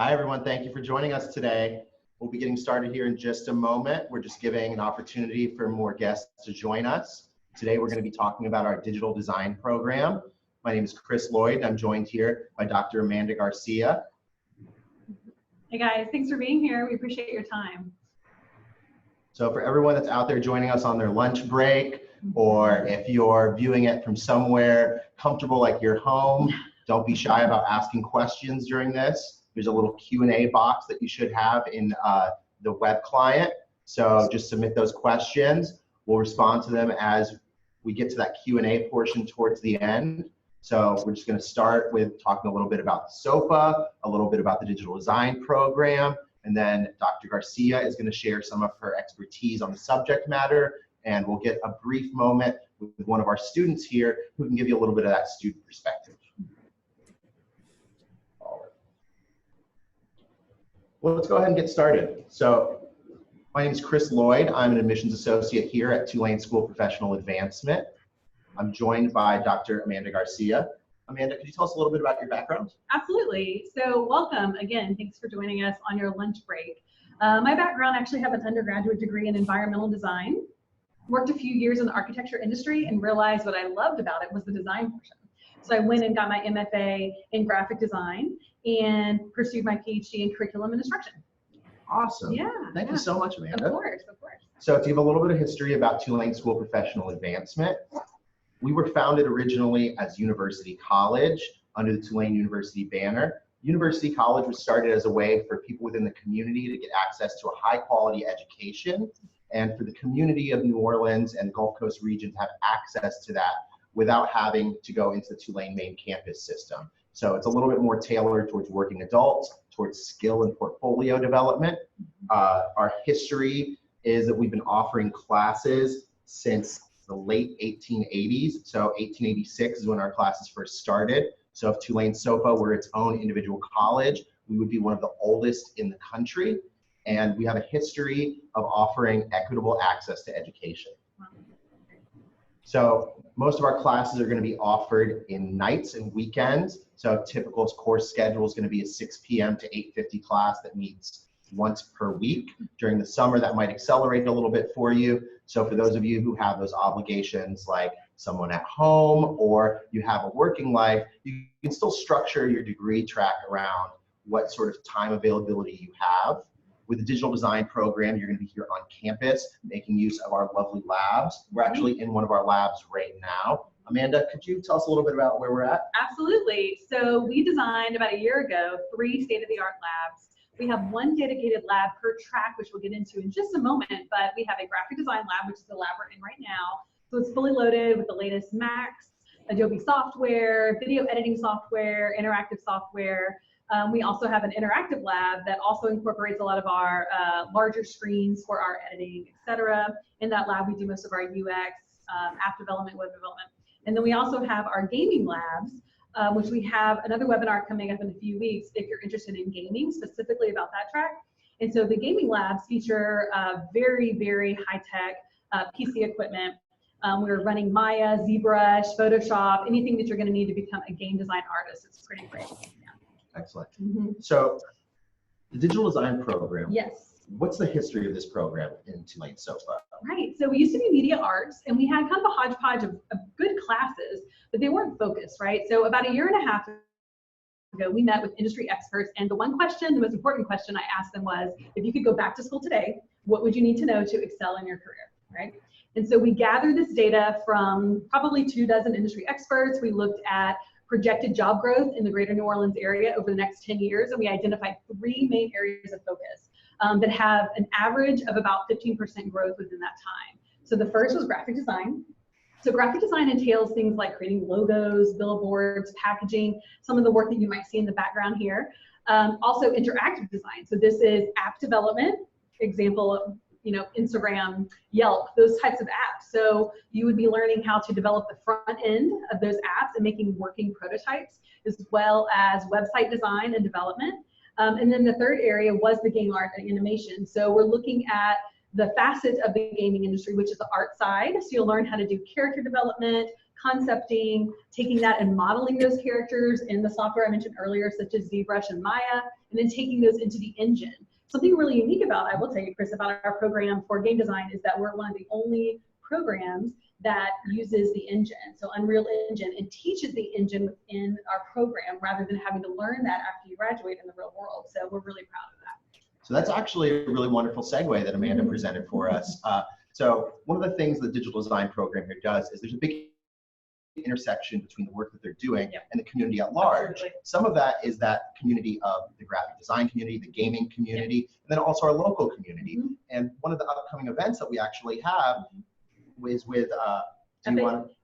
Hi, everyone. Thank you for joining us today. We'll be getting started here in just a moment. We're just giving an opportunity for more guests to join us. Today, we're going to be talking about our digital design program. My name is Chris Lloyd. I'm joined here by Dr. Amanda Garcia. Hey guys, thanks for being here. We appreciate your time. So for everyone that's out there joining us on their lunch break, or if you're viewing it from somewhere comfortable like your home, don't be shy about asking questions during this. There's a little Q&A box that you should have in the web client. So just submit those questions. We'll respond to them as we get to that Q&A portion towards the end. So we're just going to start with talking a little bit about the SOPA, a little bit about the digital design program, and then Dr. Garcia is going to share some of her expertise on the subject matter, and we'll get a brief moment with one of our students here who can give you a little bit of that student perspective. Well, let's go ahead and get started. So my name is Chris Lloyd. I'm an admissions associate here at Tulane School of Professional Advancement. I'm joined by Dr. Amanda Garcia. Amanda, could you tell us a little bit about your background? Absolutely. So welcome again. Thanks for joining us on your lunch break. My background, I actually have an undergraduate degree in environmental design. Worked a few years in the architecture industry and realized what I loved about it was the design portion. So I went and got my MFA in graphic design and pursued my PhD in curriculum and instruction. Awesome. Yeah. Thank you so much, Amanda. Of course, of course. So to give a little bit of history about Tulane School of Professional Advancement, we were founded originally as University College under the Tulane University banner. University College was started as a way for people within the community to get access to a high quality education, and for the community of New Orleans and Gulf Coast region to have access to that without having to go into the Tulane main campus system. So it's a little bit more tailored towards working adults, towards skill and portfolio development. Our history is that we've been offering classes since the late 1880s. So 1886 is when our classes first started. So if Tulane SOPA were its own individual college, we would be one of the oldest in the country. And we have a history of offering equitable access to education. So most of our classes are going to be offered in nights and weekends. So typical course schedule is going to be a 6 p.m. to 8:50 class that meets once per week. During the summer, that might accelerate a little bit for you. So for those of you who have those obligations like someone at home or you have a working life, you can still structure your degree track around what sort of time availability you have. With the digital design program, you're going to be here on campus making use of our lovely labs. We're actually in one of our labs right now. Amanda, could you tell us a little bit about where we're at? Absolutely. So we designed about a year ago 3 state-of-the-art labs. We have 1 dedicated lab per track, which we'll get into in just a moment, but we have a graphic design lab, which is the lab we're in right now. So it's fully loaded with the latest Macs, Adobe software, video editing software, interactive software. We also have an interactive lab that also incorporates a lot of our larger screens for our editing, etc. In that lab, we do most of our UX, app development, web development. And then we also have our gaming labs, which we have another webinar coming up in a few weeks if you're interested in gaming, specifically about that track. And so the gaming labs feature very, very high-tech PC equipment. We're running Maya, ZBrush, Photoshop, anything that you're going to need to become a game design artist. It's pretty great. Excellent. So the digital design program. Yes. What's the history of this program in Tulane SOPA? Right. So we used to be media arts, and we had kind of a hodgepodge of good classes, but they weren't focused, right? So about a year and a half ago, we met with industry experts, and the one question, the most important question I asked them was, if you could go back to school today, what would you need to know to excel in your career, right? And so we gathered this data from probably 24 industry experts. We looked at projected job growth in the greater New Orleans area over the next 10 years, and we identified 3 main areas of focus that have an average of about 15% growth within that time. So the first was graphic design. So graphic design entails things like creating logos, billboards, packaging, some of the work that you might see in the background here. Also interactive design. So this is app development, example, Instagram, Yelp, those types of apps. So you would be learning how to develop the front end of those apps and making working prototypes, as well as website design and development. And then the third area was the game art and animation. So we're looking at the facets of the gaming industry, which is the art side. So you'll learn how to do character development, concepting, taking that and modeling those characters in the software I mentioned earlier, such as ZBrush and Maya, and then taking those into the engine. Something really unique about, I will tell you, Chris, about our program for game design is that we're one of the only programs that uses the engine, so Unreal Engine, and teaches the engine within our program rather than having to learn that after you graduate in the real world. So we're really proud of that. So that's actually a really wonderful segue that Amanda presented for us. So one of the things the digital design program here does is there's a big intersection between the work that they're doing and the community at large. Absolutely. Some of that is that community of the graphic design community, the gaming community, and then also our local community. And one of the upcoming events that we actually have is with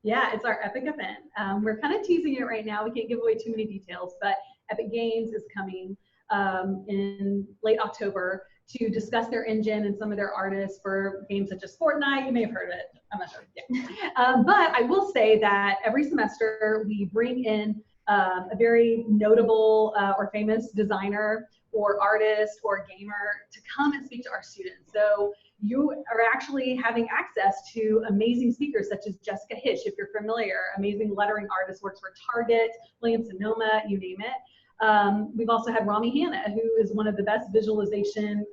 yeah, it's our Epic event. We're kind of teasing it right now. We can't give away too many details, but Epic Games is coming in late October to discuss their engine and some of their artists for games such as Fortnite. You may have heard of it. I'm not sure. Yeah. But I will say that every semester we bring in a very notable or famous designer or artist or gamer to come and speak to our students. So you are actually having access to amazing speakers such as Jessica Hitch, if you're familiar, amazing lettering artist, works for Target, Williams-Sonoma, you name it. We've also had Rami Hanna, who is one of the best visualization,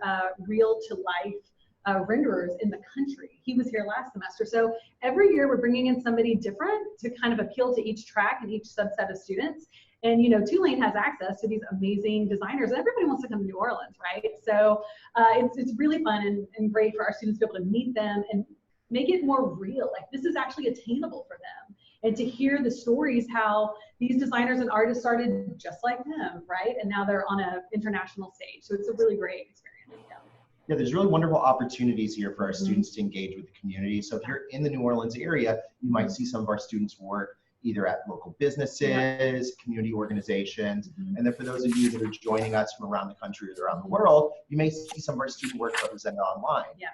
real-to-life renderers in the country. He was here last semester. So every year we're bringing in somebody different to kind of appeal to each track and each subset of students. And you know, Tulane has access to these amazing designers, and everybody wants to come to New Orleans, right? So it's really fun and great for our students to be able to meet them and make it more real. Like, this is actually attainable for them. And to hear the stories how these designers and artists started just like them, right? And now they're on an international stage. So it's a really great experience. Yeah, there's really wonderful opportunities here for our students to engage with the community. So if you're in the New Orleans area, you might see some of our students work either at local businesses, community organizations, and then for those of you that are joining us from around the country or around the world, you may see some of our student work represented online. Yeah.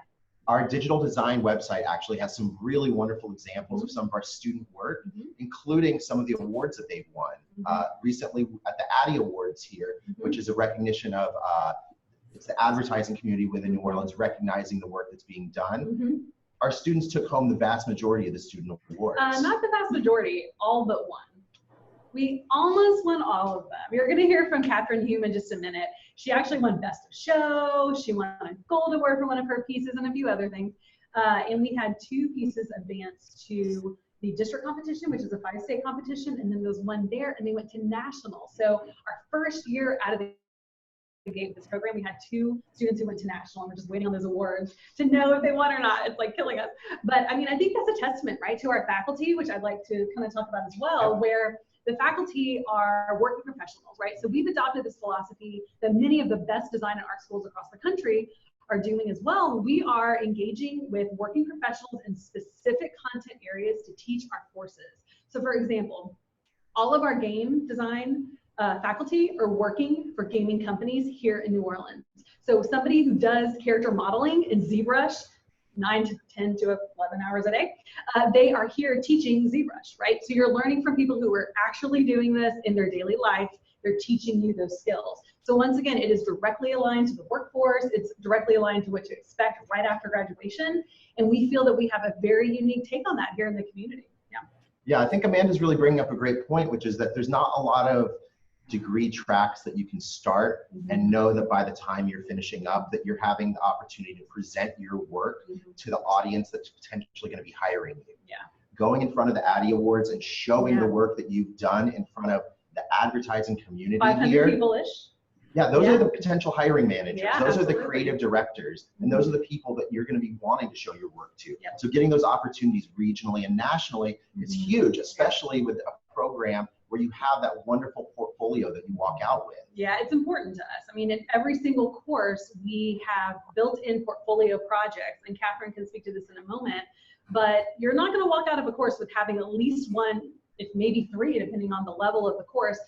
Our digital design website actually has some really wonderful examples of some of our student work, including some of the awards that they've won. Recently at the Addy Awards here, which is a recognition of it's the advertising community within New Orleans recognizing the work that's being done. Our students took home the vast majority of the student awards. Not the vast majority, all but one. We almost won all of them. You're going to hear from Catherine Hume in just a minute. She actually won Best of Show. She won a gold award for one of her pieces and a few other things. And we had 2 pieces advanced to the district competition, which is a 5-state competition, and then there was one there, and they went to national. So our first year out of the gate this program, we had 2 students who went to national, and we're just waiting on those awards to know if they won or not. It's like killing us. But I mean, I think that's a testament, right, to our faculty, which I'd like to kind of talk about as well, where the faculty are working professionals, right? So we've adopted this philosophy that many of the best design and art schools across the country are doing as well. We are engaging with working professionals in specific content areas to teach our courses. So for example, all of our game design faculty are working for gaming companies here in New Orleans. So somebody who does character modeling in ZBrush, 9 to 10 to 11 hours a day, they are here teaching ZBrush, right? So you're learning from people who are actually doing this in their daily life. They're teaching you those skills. So once again, it is directly aligned to the workforce. It's directly aligned to what to expect right after graduation. And we feel that we have a very unique take on that here in the community. Yeah, I think Amanda's really bringing up a great point, which is that there's not a lot of degree tracks that you can start and know that by the time you're finishing up that you're having the opportunity to present your work to the audience that's potentially going to be hiring you. Going in front of the Addy Awards and showing the work that you've done in front of the advertising community 500 here. people-ish. Those are the potential hiring managers. Those absolutely. are the creative directors. And those are the people that you're going to be wanting to show your work to. So getting those opportunities regionally and nationally is huge, especially with a program where you have that wonderful portfolio that you walk out with. Yeah, it's important to us. I mean, in every single course, we have built-in portfolio projects, and Catherine can speak to this in a moment, but you're not going to walk out of a course with having at least 1, if maybe 3, depending on the level of the course,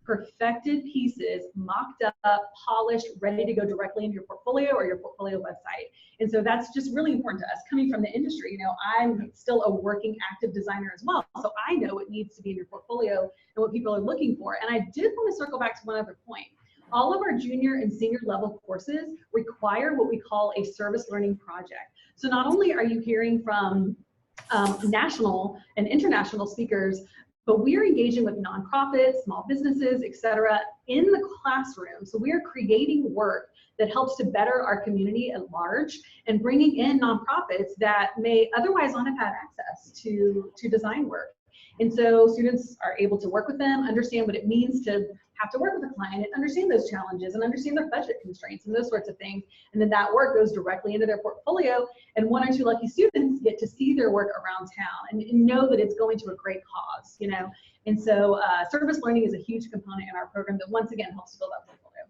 perfected pieces, mocked up, polished, ready to go directly into your portfolio or your portfolio website. And so that's just really important to us. Coming from the industry, you know, I'm still a working active designer as well. So I know what needs to be in your portfolio and what people are looking for. And I did want to circle back to one other point. All of our junior and senior level courses require what we call a service learning project. So not only are you hearing from national and international speakers, but we are engaging with nonprofits, small businesses, et cetera, in the classroom. So we are creating work that helps to better our community at large and bringing in nonprofits that may otherwise not have had access to design work. And so students are able to work with them, understand what it means to have to work with a client, and understand those challenges and understand their budget constraints and those sorts of things. And then that work goes directly into their portfolio, and 1 or 2 lucky students get to see their work around town and know that it's going to a great cause, you know. And so service learning is a huge component in our program that once again helps build that portfolio.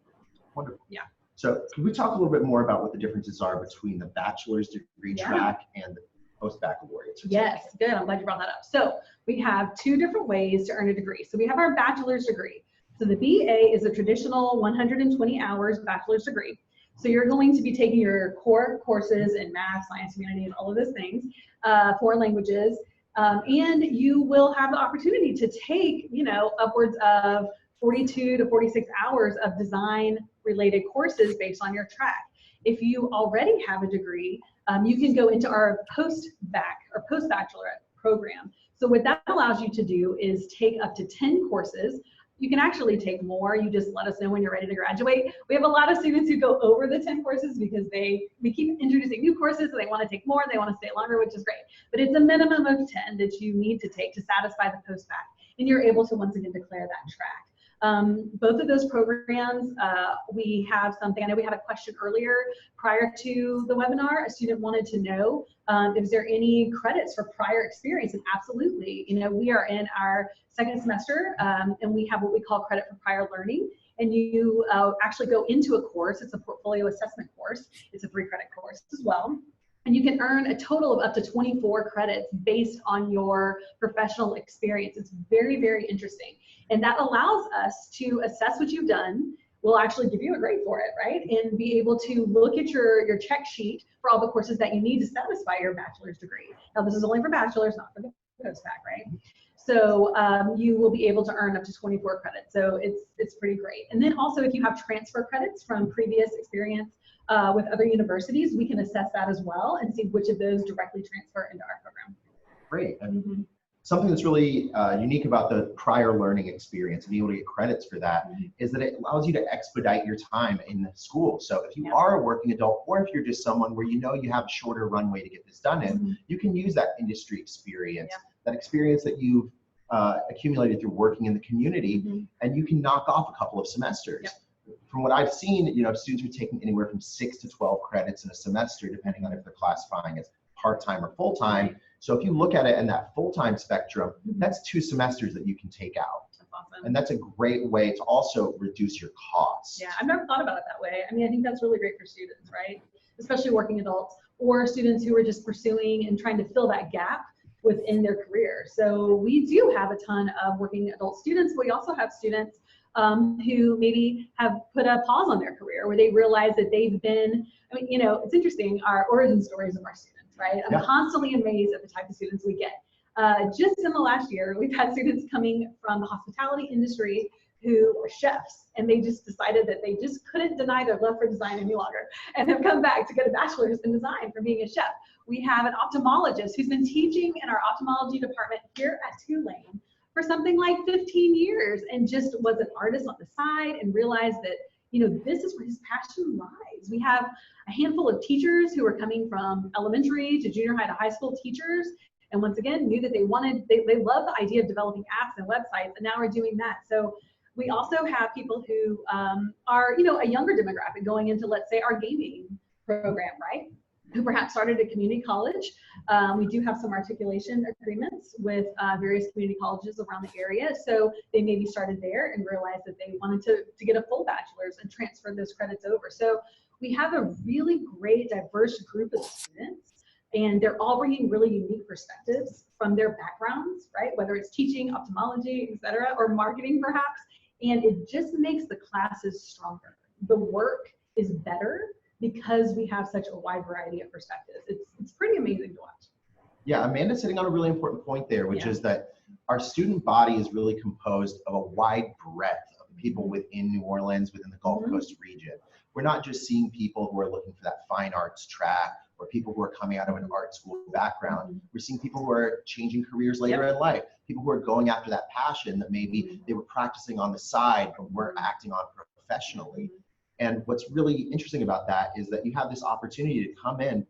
Wonderful. Yeah. So can we talk a little bit more about what the differences are between the bachelor's degree track and the post-baccalaureate certificate? Yes, good. I'm glad you brought that up. So we have 2 different ways to earn a degree. So we have our bachelor's degree. So the BA is a traditional 120 hours bachelor's degree. So you're going to be taking your core courses in math, science, humanities, all of those things, 4 languages, and you will have the opportunity to take, you know, upwards of 42 to 46 hours of design related courses based on your track. If you already have a degree, you can go into our post-bachelorette program. So what that allows you to do is take up to 10 courses. You can actually take more. You just let us know when you're ready to graduate. We have a lot of students who go over the 10 courses because we keep introducing new courses, so they want to take more, they want to stay longer, which is great. But it's a minimum of 10 that you need to take to satisfy the post-bac, and you're able to once again declare that track. Both of those programs, we have something, I know we had a question earlier prior to the webinar. A student wanted to know, is there any credits for prior experience? And absolutely, you know, we are in our 2nd semester and we have what we call credit for prior learning. And you actually go into a course. It's a portfolio assessment course. It's a 3-credit course as well. And you can earn a total of up to 24 credits based on your professional experience. It's very, very interesting. And that allows us to assess what you've done. We'll actually give you a grade for it, right? And be able to look at your check sheet for all the courses that you need to satisfy your bachelor's degree. Now, this is only for bachelor's, not for the post-bac, right? So you will be able to earn up to 24 credits. So it's pretty great. And then also, if you have transfer credits from previous experience with other universities, we can assess that as well and see which of those directly transfer into our program. Great. And something that's really unique about the prior learning experience and being able to get credits for that is that it allows you to expedite your time in the school. So if you are a working adult, or if you're just someone where you know you have a shorter runway to get this done in, you can use that industry experience, that experience that you've accumulated through working in the community, and you can knock off a couple of semesters. From what I've seen, you know, students are taking anywhere from 6 to 12 credits in a semester, depending on if they're classifying as part-time or full-time. So if you look at it in that full-time spectrum, that's 2 semesters that you can take out. That's awesome. And that's a great way to also reduce your costs. Yeah, I've never thought about it that way. I mean, I think that's really great for students, right? Especially working adults or students who are just pursuing and trying to fill that gap within their career. So we do have a ton of working adult students, but we also have students who maybe have put a pause on their career, where they realize that they've been, I mean, you know, it's interesting, our origin stories of our students, right? I'm constantly amazed at the type of students we get. Just in the last year, we've had students coming from the hospitality industry who are chefs, and they just decided that they just couldn't deny their love for design any longer, and have come back to get a bachelor's in design for being a chef. We have an ophthalmologist who's been teaching in our ophthalmology department here at Tulane for something like 15 years, and just was an artist on the side and realized that, you know, this is where his passion lies. We have a handful of teachers who are coming from elementary to junior high to high school teachers, and once again knew that they love the idea of developing apps and websites, and now we're doing that. So we also have people who are, you know, a younger demographic going into, let's say, our gaming program, right? Who perhaps started at community college. We do have some articulation agreements with various community colleges around the area. So they maybe started there and realized that they wanted to get a full bachelor's and transfer those credits over. So we have a really great diverse group of students, and they're all bringing really unique perspectives from their backgrounds, right? Whether it's teaching, ophthalmology, et cetera, or marketing perhaps. And it just makes the classes stronger. The work is better because we have such a wide variety of perspectives. It's pretty amazing to watch. Yeah, Amanda's hitting on a really important point there, which is that our student body is really composed of a wide breadth of people within New Orleans, within the Gulf Coast region, we're not just seeing people who are looking for that fine arts track or people who are coming out of an art school background. We're seeing people who are changing careers later in life, people who are going after that passion that maybe they were practicing on the side but weren't acting on professionally. And what's really interesting about that is that you have this opportunity to come in,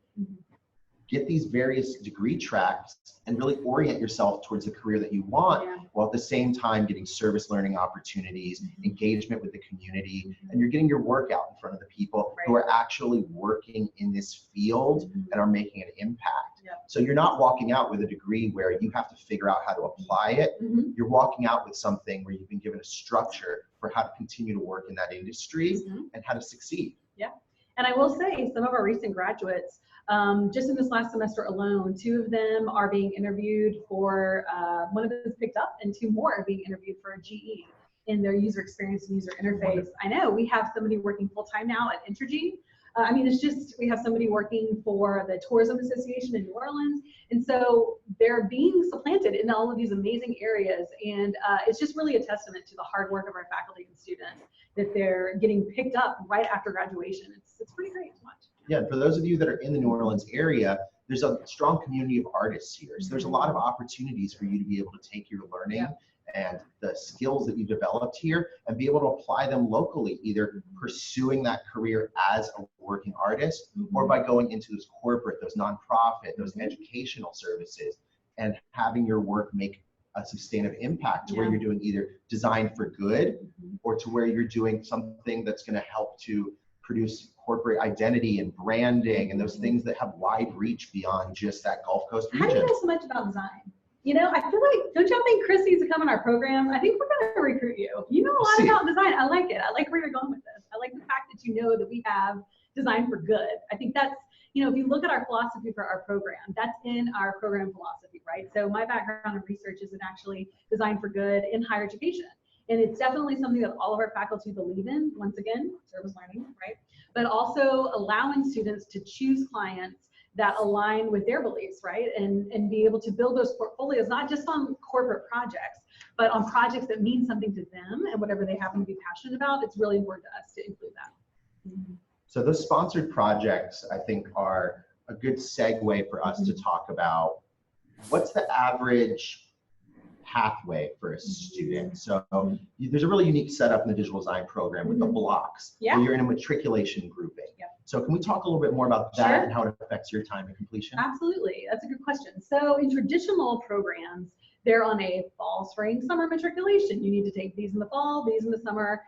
get these various degree tracks and really orient yourself towards the career that you want, while at the same time getting service learning opportunities, engagement with the community, and you're getting your work out in front of the people who are actually working in this field and are making an impact. So you're not walking out with a degree where you have to figure out how to apply it. You're walking out with something where you've been given a structure for how to continue to work in that industry and how to succeed. Yeah. And I will say some of our recent graduates, just in this last semester alone, 2 of them are being interviewed for, one of them is picked up and 2 more are being interviewed for a GE in their user experience and user interface. I know we have somebody working full-time now at Entergy. I mean, it's just, we have somebody working for the Tourism Association in New Orleans. And so they're being supplanted in all of these amazing areas. And it's just really a testament to the hard work of our faculty and students that they're getting picked up right after graduation. It's pretty great to watch. Yeah, and for those of you that are in the New Orleans area, there's a strong community of artists here. So there's a lot of opportunities for you to be able to take your learning and the skills that you developed here and be able to apply them locally, either pursuing that career as a working artist or by going into those corporate, those nonprofit, those educational services and having your work make a sustainable impact to where you're doing either design for good or to where you're doing something that's going to help to produce corporate identity and branding and those things that have wide reach beyond just that Gulf Coast region. How do you know so much about design? You know, I feel like, don't y'all think Chris needs to come in our program? I think we're going to recruit you. You know a lot about design. I like it. I like where you're going with this. I like the fact that you know that we have design for good. I think that's, you know, if you look at our philosophy for our program, that's in our program philosophy, right? So my background in research is in actually design for good in higher education. And it's definitely something that all of our faculty believe in, once again, service learning, right? But also allowing students to choose clients that align with their beliefs, right? And be able to build those portfolios, not just on corporate projects, but on projects that mean something to them and whatever they happen to be passionate about. It's really important to us to include that. So those sponsored projects, I think, are a good segue for us to talk about what's the average pathway for a student. So there's a really unique setup in the digital design program with the blocks where you're in a matriculation grouping. So can we talk a little bit more about that and how it affects your time and completion? Absolutely, that's a good question. So in traditional programs, they're on a fall, spring, summer matriculation. You need to take these in the fall, these in the summer,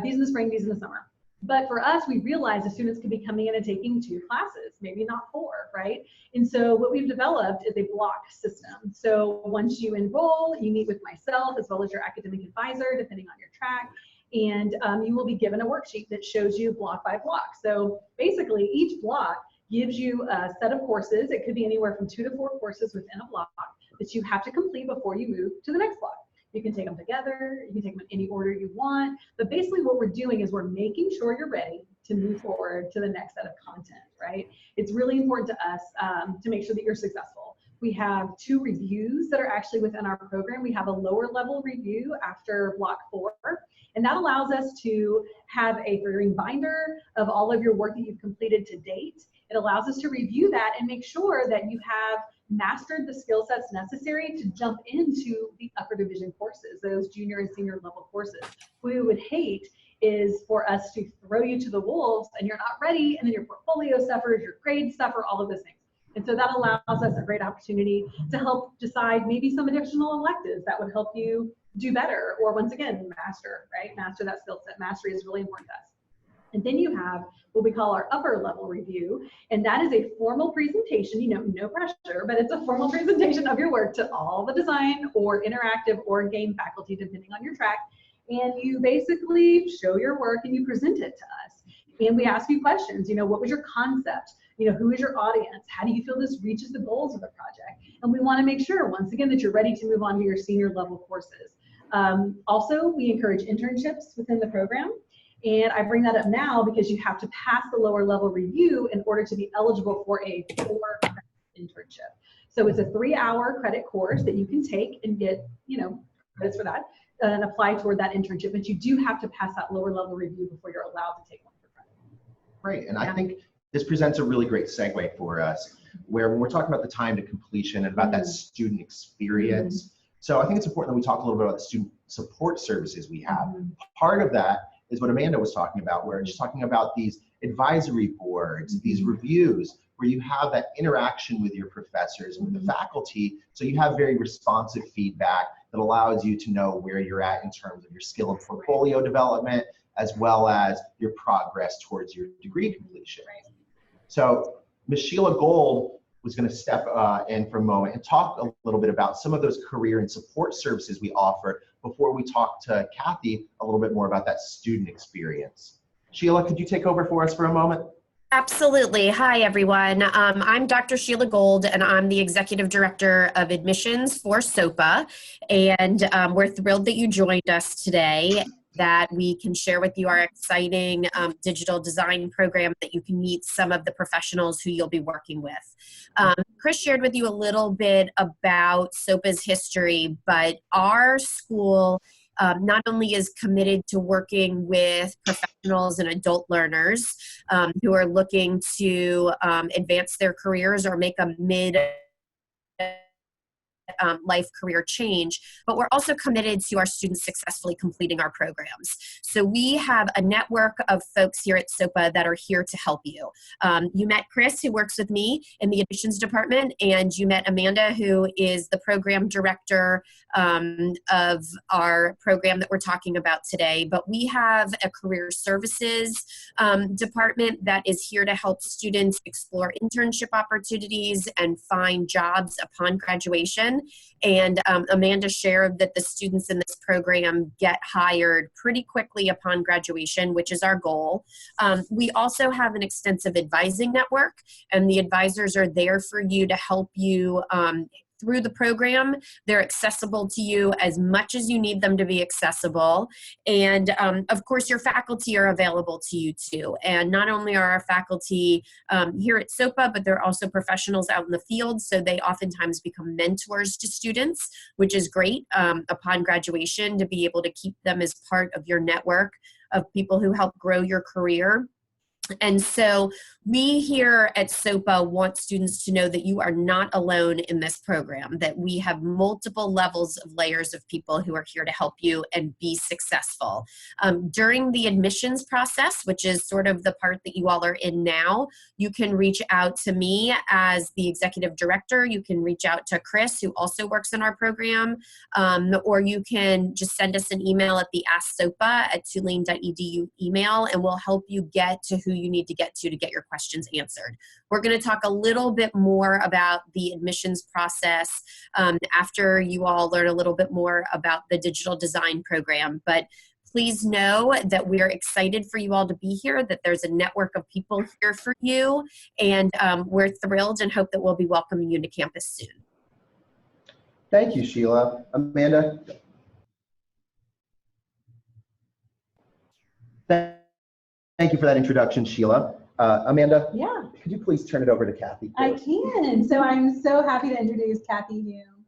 these in the spring, these in the summer. But for us, we realized the students could be coming in and taking 2 classes, maybe not 4, right? And so what we've developed is a block system. So once you enroll, you meet with myself as well as your academic advisor, depending on your track, and you will be given a worksheet that shows you block by block. So basically, each block gives you a set of courses. It could be anywhere from 2 to 4 courses within a block that you have to complete before you move to the next block. You can take them together, you can take them in any order you want, but basically what we're doing is we're making sure you're ready to move forward to the next set of content, right? It's really important to us to make sure that you're successful. We have 2 reviews that are actually within our program. We have a lower level review after block 4, and that allows us to have a binder of all of your work that you've completed to date. It allows us to review that and make sure that you have mastered the skill sets necessary to jump into the upper division courses, those junior and senior level courses. What we would hate is for us to throw you to the wolves and you're not ready, and then your portfolio suffers, your grades suffer, all of those things. And so that allows us a great opportunity to help decide maybe some additional electives that would help you do better, or once again, master, right? Master that skill set. Mastery is really important to us. And then you have what we call our upper level review, and that is a formal presentation, you know, no pressure, but it's a formal presentation of your work to all the design or interactive or game faculty, depending on your track. And you basically show your work and you present it to us. And we ask you questions, you know, what was your concept? You know, who is your audience? How do you feel this reaches the goals of the project? And we want to make sure, once again, that you're ready to move on to your senior level courses. Also, we encourage internships within the program. And I bring that up now because you have to pass the lower level review in order to be eligible for a 4-credit internship. So it's a 3-hour credit course that you can take and get, you know, credits for that and apply toward that internship. But you do have to pass that lower level review before you're allowed to take one for credit. Great. And I think this presents a really great segue for us, where when we're talking about the time to completion and about that student experience. So I think it's important that we talk a little bit about the student support services we have. Part of that is what Amanda was talking about, where she's talking about these advisory boards, these reviews, where you have that interaction with your professors and with the faculty. So you have very responsive feedback that allows you to know where you're at in terms of your skill and portfolio development, as well as your progress towards your degree completion. So Ms. Sheila Gold was going to step in for a moment and talk a little bit about some of those career and support services we offer before we talk to Kathy a little bit more about that student experience. Sheila, could you take over for us for a moment? Absolutely. Hi, everyone. I'm Dr. Sheila Gold, and I'm the Executive Director of Admissions for SOPA. And we're thrilled that you joined us today, that we can share with you our exciting digital design program, that you can meet some of the professionals who you'll be working with. Chris shared with you a little bit about SOPA's history, but our school not only is committed to working with professionals and adult learners who are looking to advance their careers or make a life career change, but we're also committed to our students successfully completing our programs. So we have a network of folks here at SOPA that are here to help you. You met Chris, who works with me in the admissions department, and you met Amanda, who is the program director of our program that we're talking about today. But we have a career services department that is here to help students explore internship opportunities and find jobs upon graduation. And Amanda shared that the students in this program get hired pretty quickly upon graduation, which is our goal. We also have an extensive advising network, and the advisors are there for you to help you through the program. They're accessible to you as much as you need them to be accessible. And of course, your faculty are available to you too. And not only are our faculty here at SOPA, but they're also professionals out in the field. So they oftentimes become mentors to students, which is great upon graduation, to be able to keep them as part of your network of people who help grow your career. And so we here at SOPA want students to know that you are not alone in this program, that we have multiple levels of layers of people who are here to help you and be successful. During the admissions process, which is sort of the part that you all are in now, you can reach out to me as the executive director. You can reach out to Chris, who also works in our program, or you can just send us an email at the asksopa@tulane.edu email, and we'll help you get to who you need to get your questions answered. We're going to talk a little bit more about the admissions process after you all learn a little bit more about the digital design program. But please know that we're excited for you all to be here, that there's a network of people here for you, and we're thrilled and hope that we'll be welcoming you to campus soon. Thank you, Sheila. Amanda? Thank you for that introduction, Sheila. Amanda, Yeah, could you please turn it over to Kathy? I can. So I'm so happy to introduce Kathy Hume.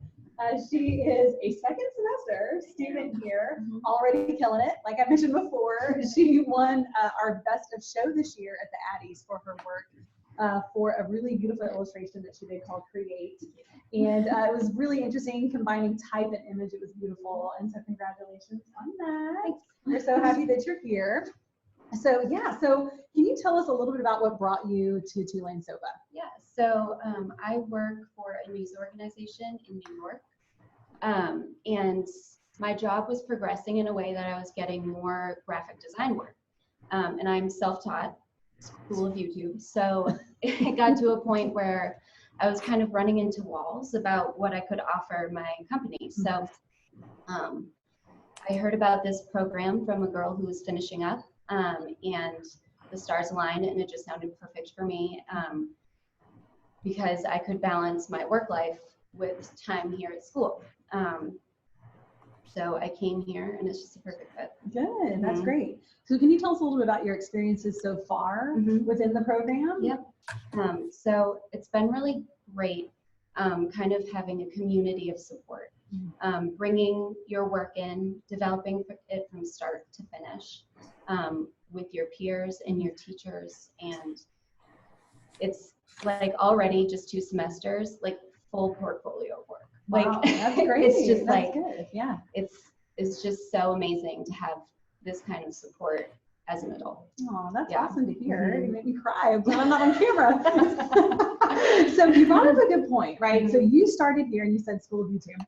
She is a second semester student here, already killing it. Like I mentioned before, she won our Best of Show this year at the Addies for her work for a really beautiful illustration that she did called Create. And it was really interesting combining type and image. It was beautiful. And so congratulations on that. We're so happy that you're here. So yeah, so can you tell us a little bit about what brought you to Tulane SOPA? Yeah, so I work for a news organization in New York, and my job was progressing in a way that I was getting more graphic design work, and I'm self-taught, school of YouTube, so it got to a point where I was kind of running into walls about what I could offer my company. So I heard about this program from a girl who was finishing up, and the stars aligned, and it just sounded perfect for me because I could balance my work life with time here at school. So I came here, and it's just a perfect fit. Good, that's great. So can you tell us a little bit about your experiences so far within the program? Yep. So it's been really great kind of having a community of support, bringing your work in, developing it from start to finish. with your peers and your teachers, and it's like already just 2 semesters, like full portfolio work. Wow, Like that's great. it's just That's like good. Yeah. it's just so amazing to have this kind of support as an adult. Oh, that's Yeah. awesome to hear. Mhm. You make me cry, but I'm not on camera. So you brought up a good point, right? So you started here and you said School of YouTube.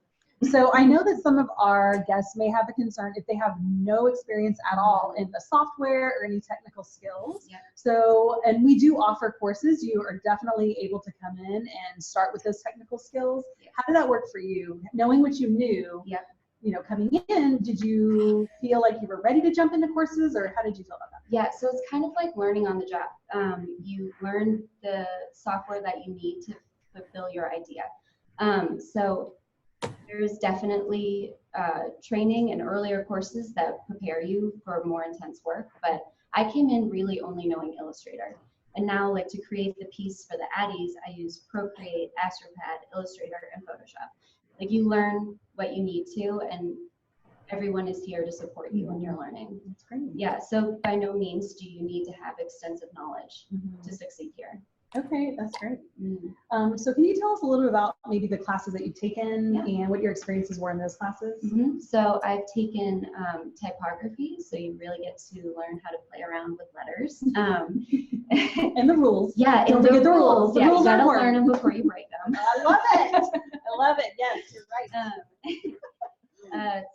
So I know that some of our guests may have a concern if they have no experience at all in the software or any technical skills. Yeah. So, and we do offer courses. You are definitely able to come in and start with those technical skills. Yeah. How did that work for you? Knowing what you knew, Yep. you know, coming in, did you feel like you were ready to jump into courses, or how did you feel about that? Yeah, so it's kind of like learning on the job. You learn the software that you need to fulfill your idea. So there's definitely training and earlier courses that prepare you for more intense work, but I came in really only knowing Illustrator. And now, like, to create the piece for the Addies, I use Procreate, AstroPad, Illustrator, and Photoshop. Like, you learn what you need to, and everyone is here to support you when you're learning. That's great. Yeah, so by no means do you need to have extensive knowledge to succeed here. Okay, that's great. Mm. So can you tell us a little bit about maybe the classes that you've taken and what your experiences were in those classes? So I've taken typography, so you really get to learn how to play around with letters. And the rules. Yeah, Don't and forget the rules. The Yeah, rules you are gotta important. learn them before you break them. I love it. I love it. Yes, you're right.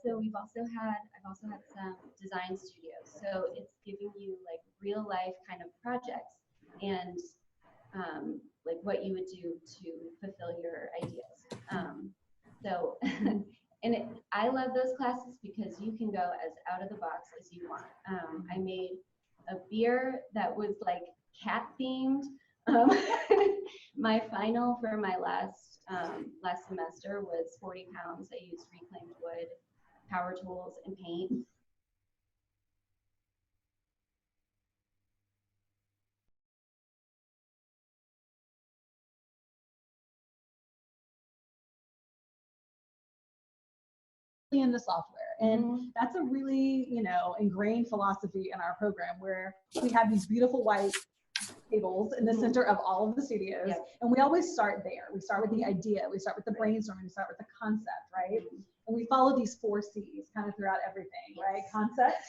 So I've also had some design studios. So it's giving you like real life kind of projects and like what you would do to fulfill your ideas. I love those classes because you can go as out of the box as you want. I made a beer that was like cat themed. My final for my last semester was 40 pounds. I used reclaimed wood, power tools, and paint. In the software, and that's a really, you know, ingrained philosophy in our program, where we have these beautiful white tables in the center of all of the studios, and we always start there. We start with the idea, we start with the brainstorming, we start with the concept, right? And we follow these 4 C's kind of throughout everything, right? Concept,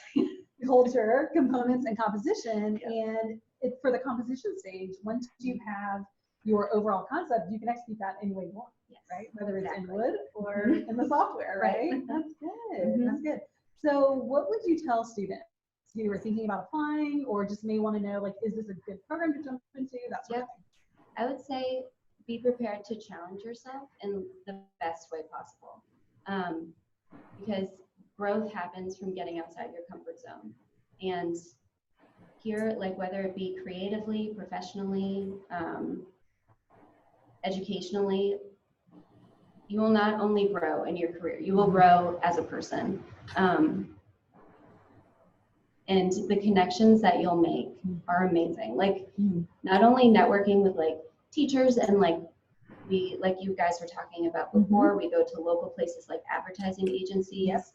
culture, components, and composition. And for the composition stage, once you have your overall concept, you can execute that any way you want, right? Whether it's in wood or in the software, right? That's good. That's good. So what would you tell students who are thinking about applying, or just may want to know, like, is this a good program to jump into? That sort of thing. I would say be prepared to challenge yourself in the best way possible, because growth happens from getting outside your comfort zone. And here, like, whether it be creatively, professionally, educationally, you will not only grow in your career, you will grow as a person. And the connections that you'll make are amazing. Like, not only networking with like teachers and like you guys were talking about before, we go to local places like advertising agencies.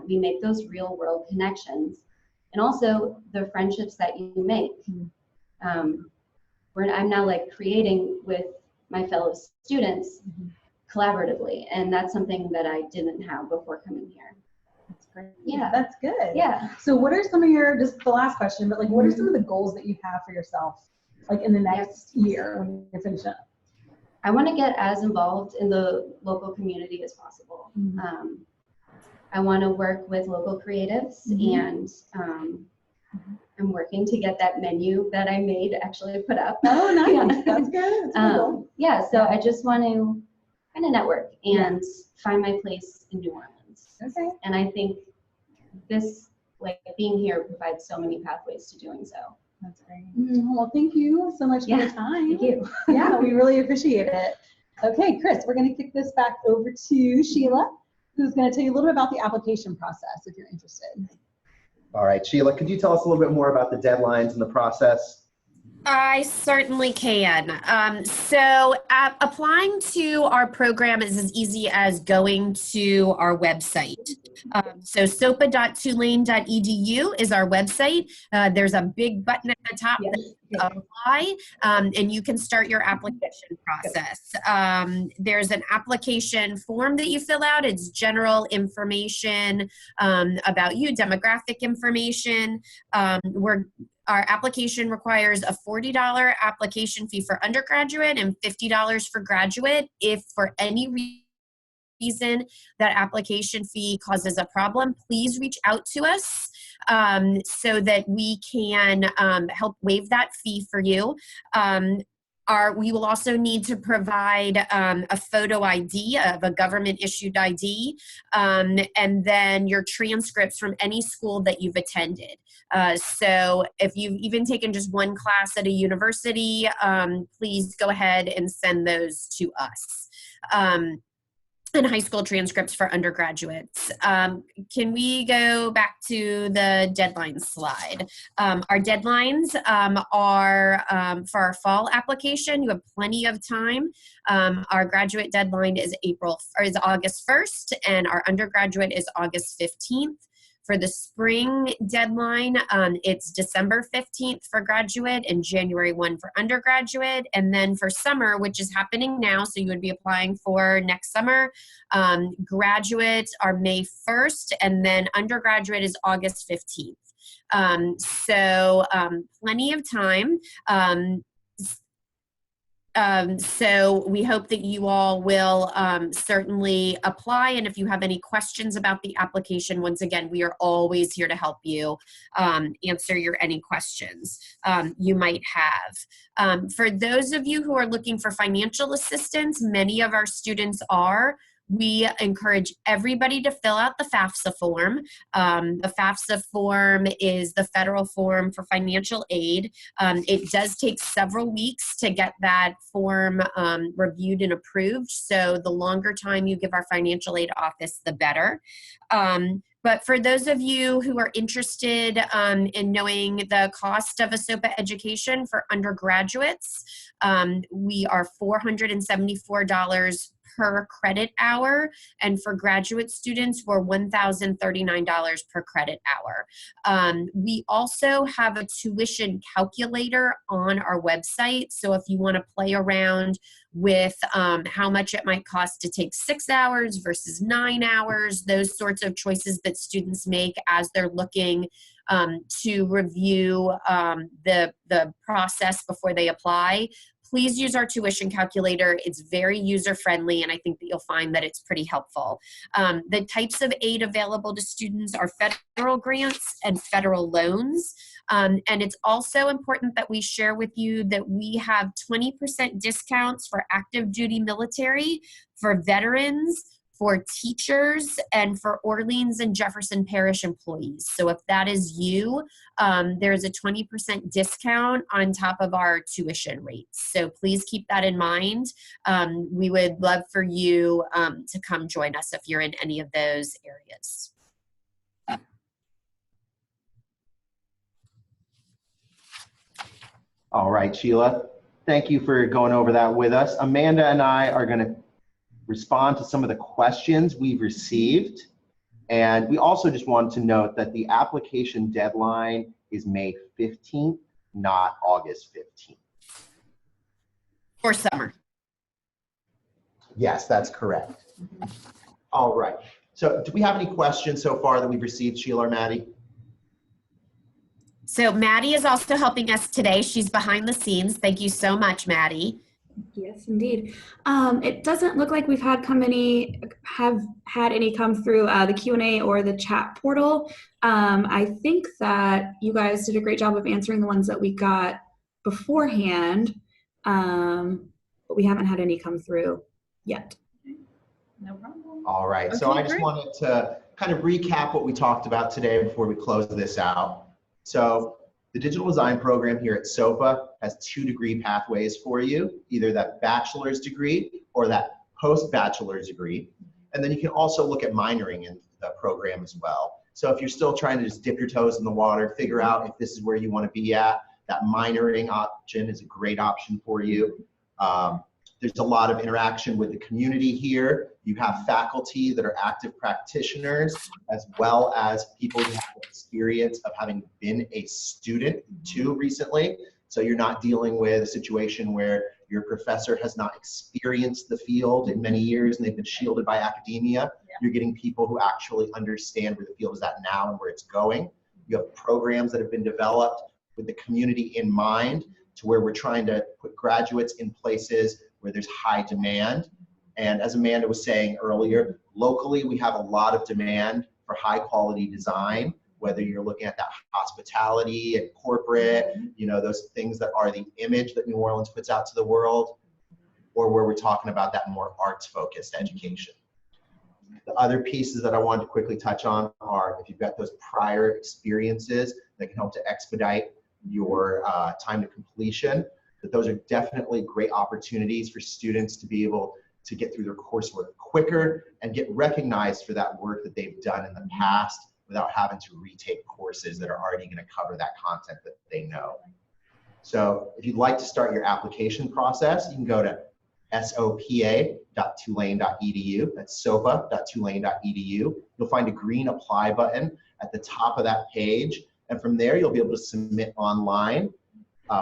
We make those real world connections, and also the friendships that you make. I'm now like creating with my fellow students collaboratively, and that's something that I didn't have before coming here. That's great. Yeah, that's good. Yeah. So what are some of your, just the last question, but like, what are some of the goals that you have for yourself, like in the next year when you're finished up? I want to get as involved in the local community as possible. I want to work with local creatives, and I'm working to get that menu that I made actually put up. Oh, nice. That's good. That's cool. Yeah, so I just want to kind of network and find my place in New Orleans. Okay. And I think this, like, being here provides so many pathways to doing so. That's great. Well, thank you so much for your time. Thank you. Yeah, we really appreciate it. Okay, Chris, we're going to kick this back over to Sheila, who's going to tell you a little bit about the application process if you're interested. All right, Sheila, could you tell us a little bit more about the deadlines and the process? I certainly can. So applying to our program is as easy as going to our website. So sopa.tulane.edu is our website. There's a big button at the top that says apply, and you can start your application process. There's an application form that you fill out. It's general information about you, demographic information. Our application requires a $40 application fee for undergraduate and $50 for graduate. If for any reason that application fee causes a problem, please reach out to us so that we can help waive that fee for you. We will also need to provide a photo ID of a government issued ID, and then your transcripts from any school that you've attended. So if you've even taken just one class at a university, please go ahead and send those to us. And high school transcripts for undergraduates. Can we go back to the deadline slide? Our deadlines are for our fall application. You have plenty of time. Our graduate deadline is August 1st, and our undergraduate is August 15th. For the spring deadline, it's December 15th for graduate and January 1 for undergraduate. And then for summer, which is happening now, so you would be applying for next summer, graduates are May 1st, and then undergraduate is August 15th. So plenty of time. So we hope that you all will certainly apply. And if you have any questions about the application, once again, we are always here to help you answer any questions you might have. For those of you who are looking for financial assistance, many of our students are. We encourage everybody to fill out the FAFSA form. The FAFSA form is the federal form for financial aid. It does take several weeks to get that form reviewed and approved. So the longer time you give our financial aid office, the better. But for those of you who are interested in knowing the cost of a SOPA education for undergraduates, we are $474 per credit hour, and for graduate students we're $1,039 per credit hour. We also have a tuition calculator on our website, so if you want to play around with how much it might cost to take 6 hours versus 9 hours, those sorts of choices that students make as they're looking to review the process before they apply, please use our tuition calculator. It's very user-friendly, and I think that you'll find that it's pretty helpful. The types of aid available to students are federal grants and federal loans. And it's also important that we share with you that we have 20% discounts for active duty military, for veterans, for teachers, and for Orleans and Jefferson Parish employees. So if that is you, there's a 20% discount on top of our tuition rates. So please keep that in mind. We would love for you to come join us if you're in any of those areas. All right, Sheila, thank you for going over that with us. Amanda and I are going to respond to some of the questions we've received. And we also just wanted to note that the application deadline is May 15th, not August 15th. For summer. Yes, that's correct. All right. So do we have any questions so far that we've received, Sheila or Maddie? So Maddie is also helping us today. She's behind the scenes. Thank you so much, Maddie. Yes, indeed. It doesn't look like we've had any come through the Q&A or the chat portal. I think that you guys did a great job of answering the ones that we got beforehand, but we haven't had any come through yet. No problem. All right. Okay, so I just great. wanted to kind of recap what we talked about today before we close this out. So the digital design program here at SOPA has 2 degree pathways for you, either that bachelor's degree or that post-bachelor's degree. And then you can also look at minoring in the program as well. So if you're still trying to just dip your toes in the water, figure out if this is where you want to be at, That minoring option is a great option for you. There's a lot of interaction with the community here. You have faculty that are active practitioners, as well as people who have experience of having been a student too recently. So you're not dealing with a situation where your professor has not experienced the field in many years and they've been shielded by academia. You're getting people who actually understand where the field is at now and where it's going. You have programs that have been developed with the community in mind, to where we're trying to put graduates in places where there's high demand. And as Amanda was saying earlier, locally we have a lot of demand for high quality design, whether you're looking at that hospitality and corporate, you know, those things that are the image that New Orleans puts out to the world, or where we're talking about that more arts focused education. The other pieces that I wanted to quickly touch on are, if you've got those prior experiences that can help to expedite your time to completion, that those are definitely great opportunities for students to be able to get through their coursework quicker and get recognized for that work that they've done in the past without having to retake courses that are already going to cover that content that they know. So if you'd like to start your application process, you can go to sopa.tulane.edu. That's sopa.tulane.edu. You'll find a green apply button at the top of that page. And from there, you'll be able to submit online.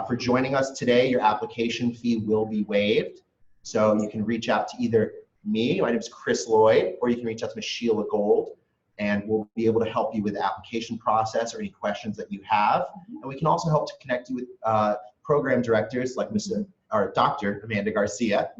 For joining us today, your application fee will be waived. So you can reach out to either me, my name is Chris Lloyd, or you can reach out to Ms. Sheila Gold, and we'll be able to help you with the application process or any questions that you have. And we can also help to connect you with program directors like Dr. Amanda Garcia,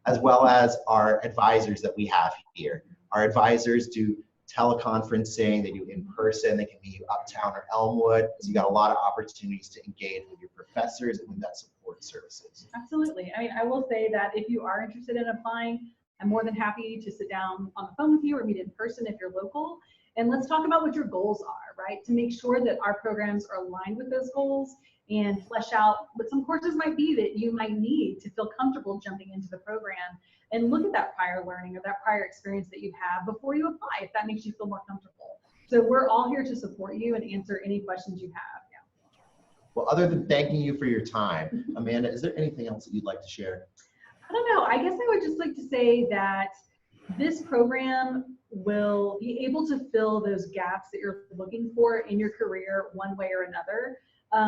as well as our advisors that we have here. Our advisors do teleconferencing, they do in person, they can meet you uptown or Elmwood. So you got a lot of opportunities to engage with your professors and with that support services. Absolutely. I mean, I will say that if you are interested in applying, I'm more than happy to sit down on the phone with you or meet in person if you're local. And let's talk about what your goals are, right? To make sure that our programs are aligned with those goals and flesh out what some courses might be that you might need to feel comfortable jumping into the program, and look at that prior learning or that prior experience that you have before you apply, if that makes you feel more comfortable. So we're all here to support you and answer any questions you have. Yeah. Well, other than thanking you for your time, Amanda, is there anything else that you'd like to share? I don't know. I guess I would just like to say that this program will be able to fill those gaps that you're looking for in your career one way or another.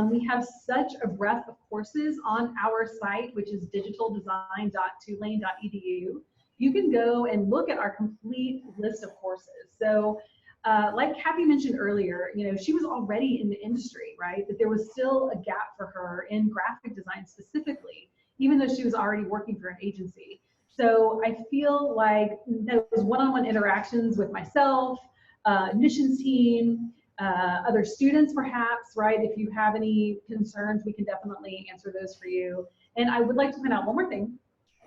We have such a breadth of courses on our site, which is digitaldesign.tulane.edu. You can go and look at our complete list of courses. So like Kathy mentioned earlier, you know, she was already in the industry, right? But there was still a gap for her in graphic design specifically, even though she was already working for an agency. So I feel like those one-on-one interactions with myself, admissions team, other students perhaps, right? If you have any concerns, we can definitely answer those for you. And I would like to point out one more thing.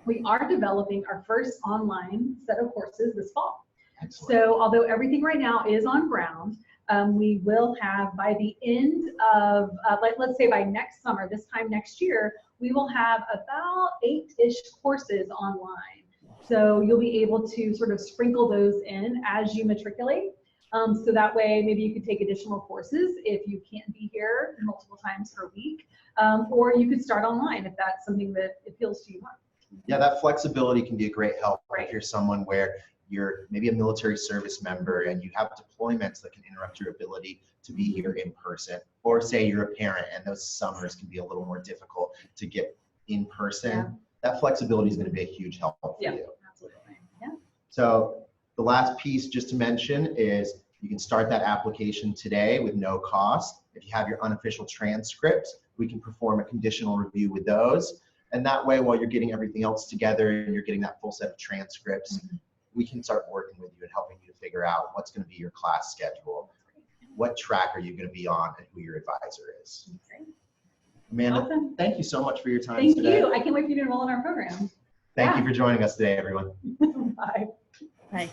We are developing our first online set of courses this fall. Excellent. So although everything right now is on ground, we will have by the end of, let's say by next summer, this time next year, we will have about 8-ish courses online. So you'll be able to sort of sprinkle those in as you matriculate. So that way, maybe you could take additional courses if you can't be here multiple times per week, or you could start online if that's something that appeals to you more. Yeah, that flexibility can be a great help if you're someone where you're maybe a military service member and you have deployments that can interrupt your ability to be here in person, or say you're a parent and those summers can be a little more difficult to get in person. Yeah. That flexibility is going to be a huge help for you. Absolutely. Yeah. So the last piece just to mention is you can start that application today with no cost. If you have your unofficial transcripts, we can perform a conditional review with those. And that way, while you're getting everything else together and you're getting that full set of transcripts, we can start working with you and helping you to figure out what's going to be your class schedule, what track are you going to be on, and who your advisor is. Amanda, awesome. Thank you so much for your time today. Thank you. I can't wait for you to enroll in our program. Thank you for joining us today, everyone. Bye. Bye.